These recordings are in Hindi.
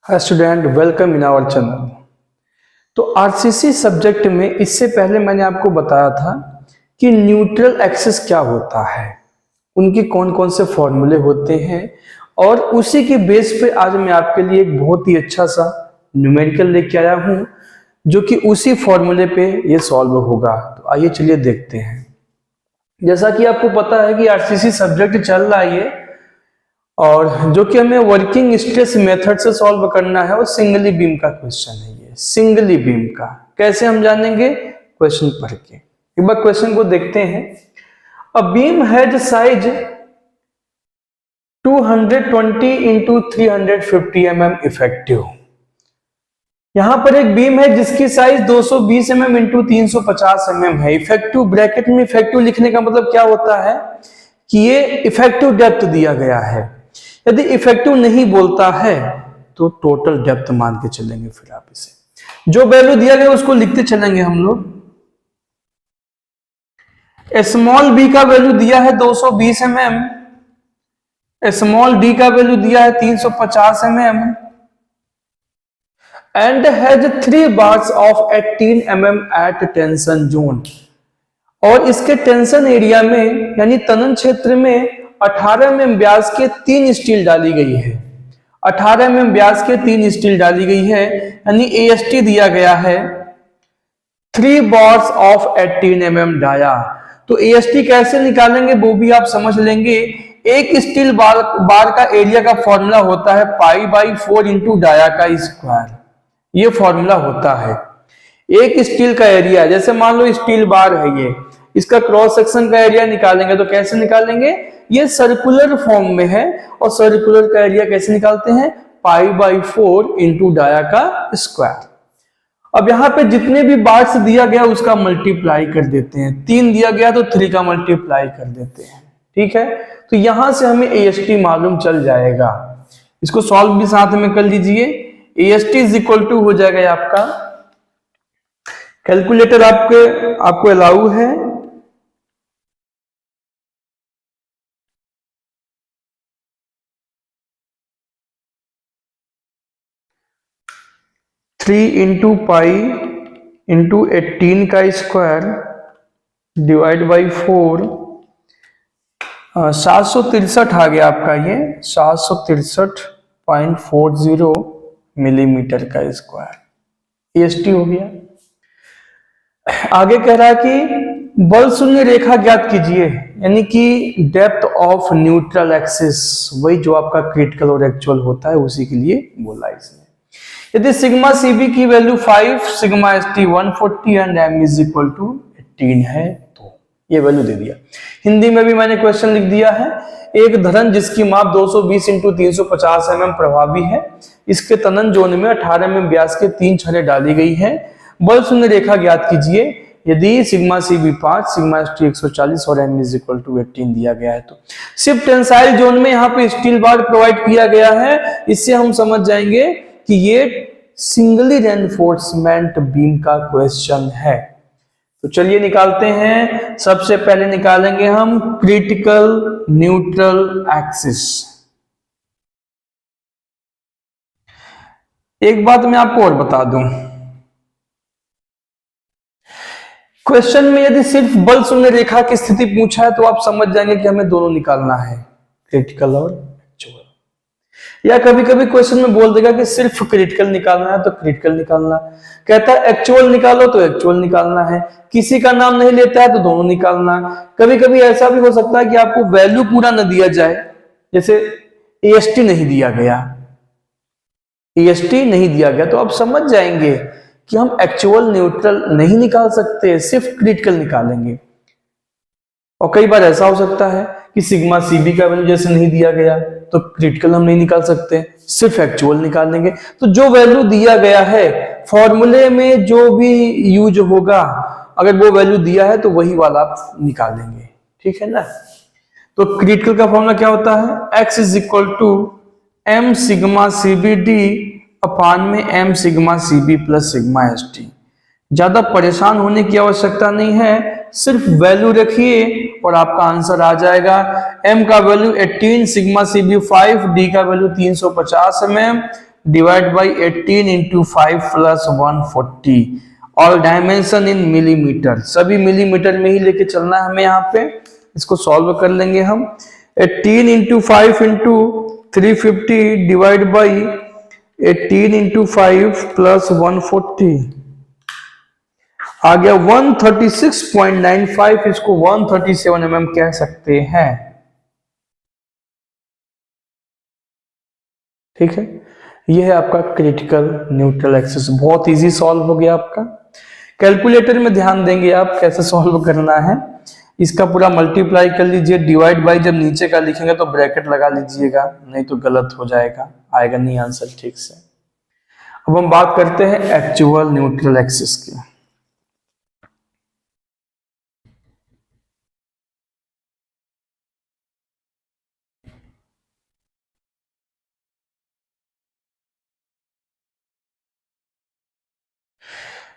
Hi student, welcome in our channel. तो आरसीसी सब्जेक्ट में इससे पहले मैंने आपको बताया था कि न्यूट्रल एक्सिस क्या होता है, उनके कौन कौन से फॉर्मूले होते हैं, और उसी के बेस पे आज मैं आपके लिए एक बहुत ही अच्छा सा न्यूमेरिकल लेके आया हूं जो कि उसी फॉर्मूले पे ये सॉल्व होगा। तो आइए चलिए देखते हैं। जैसा कि आपको पता है कि आरसीसी सब्जेक्ट चल रहा है ये, और जो कि हमें वर्किंग स्ट्रेस मेथड से सॉल्व करना है, और सिंगली बीम का क्वेश्चन है ये। सिंगली बीम का कैसे हम जानेंगे? क्वेश्चन पढ़ के एक बार क्वेश्चन को देखते हैं। A beam has size 220 into 350 mm effective. यहां पर एक बीम है जिसकी साइज 220 mm इंटू 350 mm है। इफेक्टिव ब्रैकेट में इफेक्टिव लिखने का मतलब क्या होता है कि ये इफेक्टिव डेप्थ दिया गया है। यदि इफेक्टिव नहीं बोलता है तो टोटल डेप्थ मान के चलेंगे। फिर आप इसे जो वैल्यू दिया गया उसको लिखते चलेंगे हम लोग। स्मॉल बी का वैल्यू दिया है 220 mm, स्मॉल डी का वैल्यू दिया है 350 mm, and has 3 bars of 18 mm at tension zone. और इसके टेंशन एरिया में यानी तनन क्षेत्र में 18 mm व्यास के 3 स्टील डाली गई है। 18 mm व्यास के 3 स्टील डाली गई है, यानी एएसटी दिया गया है 3 बार्स ऑफ 18 mm डाया। तो एएसटी कैसे निकालेंगे वो भी आप समझ लेंगे। एक स्टील बार का एरिया का फॉर्मूला होता है पाई/4 इंटू डाया का स्क्वायर। ये फॉर्मूला होता है। एक स्टील का एरिया, जैसे मान लो स्टील बार है ये, इसका क्रॉस सेक्शन का एरिया निकालेंगे तो कैसे निकालेंगे? ये सर्कुलर फॉर्म में है, और सर्कुलर का एरिया कैसे निकालते हैं? पाई/4 इंटू डाया का स्क्वायर। अब यहां पे जितने भी बार्स दिया गया उसका मल्टीप्लाई कर देते हैं। 3 दिया गया तो 3 का मल्टीप्लाई कर देते हैं। ठीक है, तो यहां से हमें एएसटी मालूम चल जाएगा। इसको सॉल्व भी साथ में कर लीजिए। एएसटी इज इक्वल टू हो जाएगा आपका, कैलकुलेटर आपको अलाउ है, थ्री इंटू पाई इंटू 18 का स्क्वायर डिवाइड बाई 4। 763 आ गया आपका ये 763.40 मिलीमीटर का स्क्वायर एएसटी हो गया। आगे कह रहा है कि बल शून्य रेखा ज्ञात कीजिए, यानी कि डेप्थ ऑफ न्यूट्रल एक्सिस, वही जो आपका क्रिटिकल और एक्चुअल होता है उसी के लिए बोला इसने। यदि सिग्मा सीबी की value 5, sigma st 140 and m is equal to 18 है तो ये वैल्यू दे दिया। हिंदी में भी मैंने क्वेश्चन लिख दिया है। एक धरन जिसकी माप 220 इंटू 350 mm प्रभावी है, इसके तनन जोन में 18 mm व्यास के 3 छड़ें डाली गई है। बल शून्य रेखा ज्ञात कीजिए यदि सिग्मा सीबी 5, सिग्मा एसटी 140 और एम इज इक्वल टू 18 दिया गया है तो। सिर्फ टेंसाइल जोन में यहाँ पे स्टील बार प्रोवाइड किया गया है, इससे हम समझ जाएंगे कि ये सिंगली रेनफोर्समेंट बीम का क्वेश्चन है। तो चलिए निकालते हैं। सबसे पहले निकालेंगे हम क्रिटिकल न्यूट्रल एक्सिस। एक बात मैं आपको और बता दूं, क्वेश्चन में यदि सिर्फ बल शून्य रेखा की स्थिति पूछा है तो आप समझ जाएंगे कि हमें दोनों निकालना है, क्रिटिकल और एक्चुअल। या कभी कभी क्वेश्चन में बोल देगा कि सिर्फ क्रिटिकल निकालना है तो क्रिटिकल निकालना, कहता है एक्चुअल निकालो तो एक्चुअल निकालना है, किसी का नाम नहीं लेता है तो दोनों निकालना। कभी कभी ऐसा भी हो सकता है कि आपको वैल्यू पूरा न दिया जाए, जैसे एएसटी नहीं दिया गया, एएसटी नहीं दिया गया तो आप समझ जाएंगे कि हम एक्चुअल न्यूट्रल नहीं निकाल सकते, सिर्फ क्रिटिकल निकालेंगे। और कई बार ऐसा हो सकता है कि सिग्मा सीबी का वैल्यू जैसे नहीं दिया गया तो क्रिटिकल हम नहीं निकाल सकते, सिर्फ एक्चुअल निकालेंगे। तो जो वैल्यू दिया गया है फॉर्मूले में जो भी यूज होगा, अगर वो वैल्यू दिया है तो वही वाला आप निकालेंगे। ठीक है ना? तो क्रिटिकल का फॉर्मूला क्या होता है? x is equal to m sigma CB d upon में m sigma CB plus sigma S T. ज्यादा परेशान होने की आवश्यकता नहीं है, सिर्फ वैल्यू रखिए और आपका आंसर आ जाएगा। m का वैल्यू 18, सिग्मा सीबी 5, d का value 350 mm, divide by 18 into 5 plus 140 और डायमेंशन इन मिलीमीटर, सभी मिलीमीटर में ही लेके चलना है हमें। यहाँ पे इसको सॉल्व कर लेंगे हम। 18 into 5 into 350 divide by 18 into 5 plus 140 आ गया 136.95, इसको 137 mm कह सकते हैं। ठीक है, यह है आपका क्रिटिकल न्यूट्रल एक्सिस। बहुत इजी सॉल्व हो गया आपका। कैलकुलेटर में ध्यान देंगे आप कैसे सॉल्व करना है। इसका पूरा मल्टीप्लाई कर लीजिए, डिवाइड बाई जब नीचे का लिखेंगे तो ब्रैकेट लगा लीजिएगा, नहीं तो गलत हो जाएगा, आएगा नहीं आंसर ठीक से। अब हम बात करते हैं एक्चुअल न्यूट्रल एक्सिस की।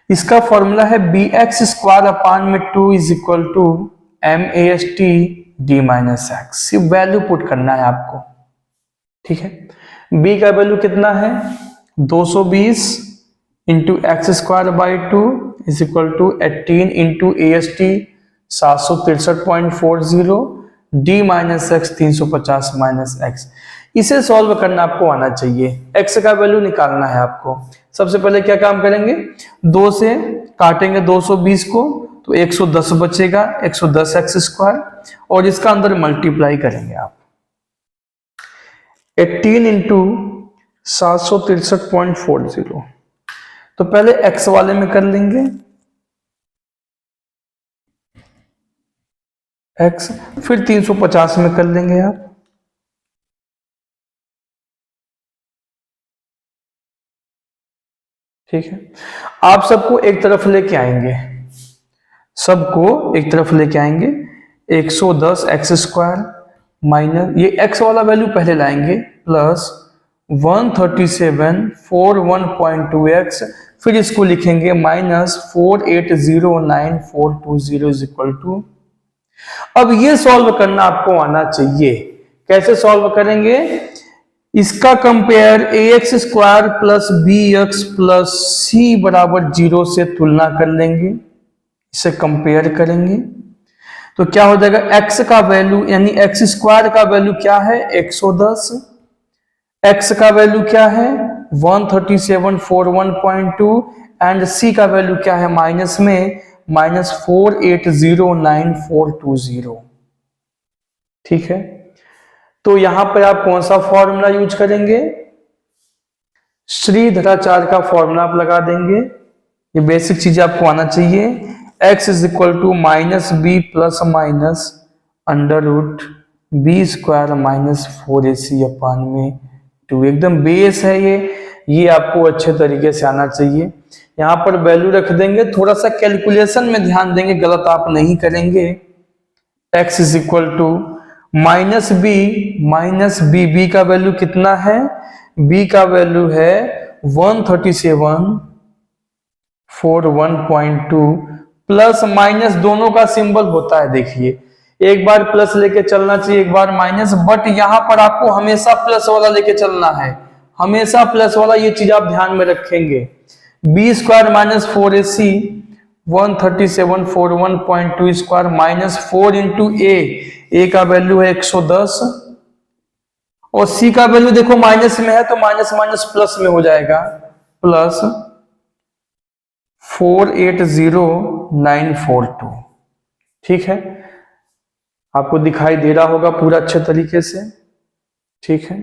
इसका फॉर्मूला है बी एक्स स्क्वायर अपान में 2 is equal to m a s t d minus x. सिर्फ वैल्यू पुट करना है आपको। ठीक है, b का वैल्यू कितना है 220 into x square by 2 is equal to 18 into a s t 763.40 d minus x 350 minus x. इसे सॉल्व करना आपको आना चाहिए। x का वैल्यू निकालना है आपको। सबसे पहले क्या काम करेंगे, 2 से काटेंगे 220 को तो 110 बचेगा, 110 एक्स स्क्वायर, और इसका अंदर मल्टीप्लाई करेंगे आप 18 इंटू 763.40। तो पहले x वाले में कर लेंगे x, फिर 350 में कर लेंगे आप। ठीक है, आप सबको एक तरफ लेके आएंगे, सबको एक तरफ लेके आएंगे। 110 एक्स स्क्वायर माइनस, ये x वाला वैल्यू पहले लाएंगे, प्लस 13741.2x, फिर इसको लिखेंगे माइनस 4809,420 इज इक्वल टू। अब ये सॉल्व करना आपको आना चाहिए। कैसे सॉल्व करेंगे, इसका compare a x square plus b x plus c बराबर 0 से तुलना कर लेंगे, इसे कंपेयर करेंगे तो क्या हो जाएगा, x का वैल्यू यानी एक्स स्क्वायर का वैल्यू क्या है 110, x का वैल्यू क्या है 13741.2 एंड c का वैल्यू क्या है माइनस में माइनस 4809,420। ठीक है, तो यहां पर आप कौन सा फॉर्मूला यूज करेंगे, श्रीधराचार्य का फॉर्मूला आप लगा देंगे। ये बेसिक चीजें आपको आना चाहिए। x is equal to minus b plus minus under root b square minus 4ac upon में 2। एकदम बेस है ये आपको अच्छे तरीके से आना चाहिए। यहाँ पर वैल्यू रख देंगे, थोड़ा सा कैलकुलेशन में ध्यान देंगे, गलत आप नहीं करेंगे। x is equal to minus b, b का वैल्यू कितना है, b का वैल्यू है 13741.2 प्लस माइनस दोनों का सिंबल होता है, देखिए एक बार प्लस लेके चलना चाहिए, एक बार माइनस, बट यहां पर आपको हमेशा प्लस वाला लेके चलना है, हमेशा प्लस वाला, ये चीज आप ध्यान में रखेंगे। B square minus 4ac 13741.2 square minus 4 into a का वैल्यू है 110 और सी का वैल्यू देखो माइनस में है तो माइनस माइनस प्लस में हो जाएगा, प्लस 480942। ठीक है, आपको दिखाई दे रहा होगा पूरा अच्छे तरीके से। ठीक है,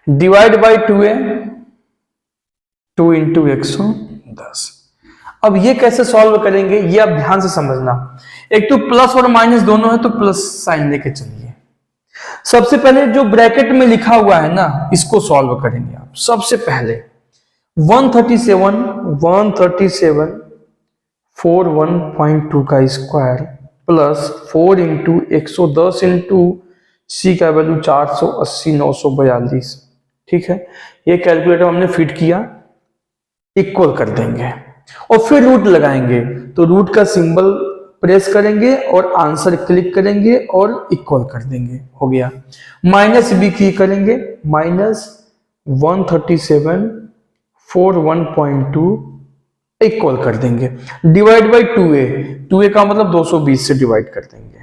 डिवाइड बाई 2a 2 इंटू 110। अब ये कैसे सॉल्व करेंगे ये आप ध्यान से समझना। एक तो प्लस और माइनस दोनों है तो प्लस साइन लेके चलिए। सबसे पहले जो ब्रैकेट में लिखा हुआ है ना इसको सॉल्व करेंगे आप। सबसे पहले 137.41.2 का स्क्वायर प्लस 4 इंटू 110 इंटू सी का वैल्यू 480,942। ठीक है, ये कैलकुलेटर हमने फिट किया, इक्वल कर देंगे और फिर रूट लगाएंगे, तो रूट का सिंबल प्रेस करेंगे और आंसर क्लिक करेंगे और इक्वल कर देंगे, हो गया। माइनस बी की करेंगे, माइनस 137 41.2 इक्वल कर देंगे, डिवाइड बाई 2a, 2a का मतलब 220 से डिवाइड कर देंगे,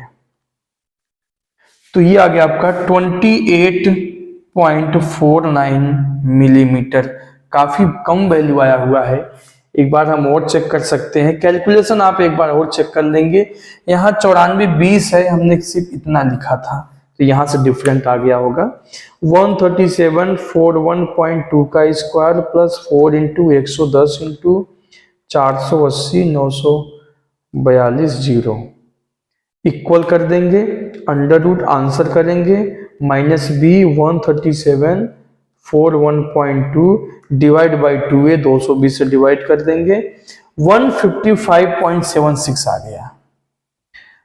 तो ये आ गया आपका 28.49 मिलीमीटर। काफी कम वैल्यू आया हुआ है। एक बार हम और चेक कर सकते हैं, कैलकुलेशन आप एक बार और चेक कर लेंगे। यहाँ 9420 है, हमने सिर्फ इतना लिखा था, तो यहाँ से डिफरेंट आ गया होगा। 137 41.2 का square plus 4 into 110 into 480 942 zero equal कर देंगे, अंडर रूट आंसर करेंगे, minus b 137 41.2 divide by 2a 220 से डिवाइड कर देंगे, 155.76 आ गया,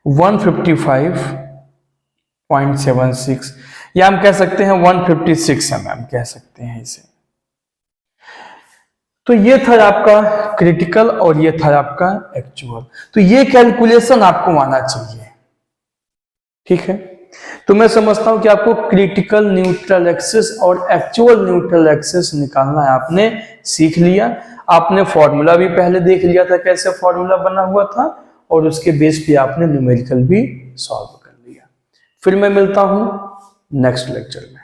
155.76, या हम कह सकते हैं 156 mm कह सकते हैं इसे। तो ये था आपका क्रिटिकल और ये था आपका एक्चुअल। तो ये कैलकुलेशन आपको आना चाहिए, ठीक है। तो मैं समझता हूं कि आपको क्रिटिकल न्यूट्रल एक्सिस और एक्चुअल न्यूट्रल एक्सिस निकालना है, आपने सीख लिया। आपने फॉर्मूला भी पहले देख लिया था, कैसे फॉर्मूला बना हुआ था, और उसके बेस पे आपने न्यूमेरिकल भी सॉल्व कर लिया। फिर मैं मिलता हूं नेक्स्ट लेक्चर में।